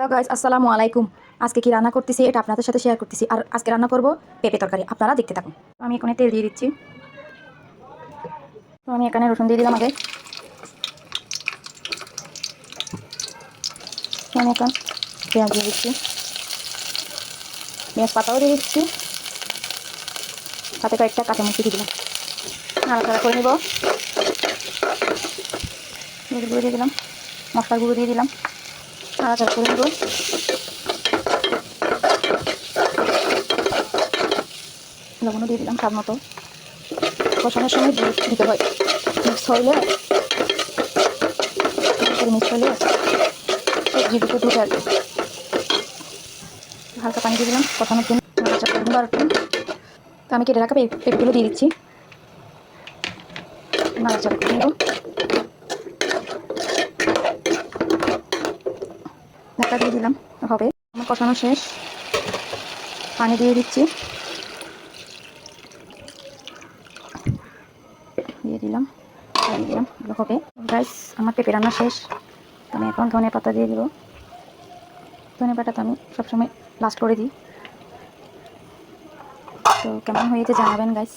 Hello guys, আসসালামু আলাইকুম। আজকে কি রান্না করতেছি এটা আপনাদের সাথে শেয়ার করতেছি। আর আজকে রান্না করব পেঁপে তরকারি। আপনারা দেখতে থাকুন। তো আমি এখানে তেল দিয়ে দিচ্ছি। তো আমি এখানে রসুন দিয়ে দিলাম আগে। তো আমি এখন পেঁয়াজ দিয়ে দিচ্ছি, পেঁয়াজ পাতাও দিয়ে দিচ্ছি, সাথে কয়েকটা কাঁচামরিচ দিয়ে দিলাম। নাড়াচাড়া করে নেব। গুঁড়ো দিয়ে দিলাম, মশলার গুঁড়ো দিয়ে দিলাম, নাড়াচাড়া করে নেব। লবণও দিয়ে দিলাম স্বাদ মতো। কষানোর সময় দিতে হয়, মিক্স হইলে সবজিগুলো ঢুকে আসবে। হালকা পানি দিয়ে দিলাম কষানোর জন্য, নাড়াচাড়া করে নেব আর একটু। তো আমি কেটে রাখা পেঁপেগুলো দিয়ে দিচ্ছি, নাড়াচাড়া করে নেব। ঢাকা দিয়ে দিলাম, হবে। আমার কষানো শেষ, পানি দিয়ে দিচ্ছি, দিয়ে দিলাম, হবে। গাইস, আমার পেঁপে রান্না শেষ। আমি এখন ধনে পাতা দিয়ে দিব। ধনে পাতা তো আমি সবসময় লাস্ট করে দিই। তো কেমন হয়েছে জানাবেন গাইস।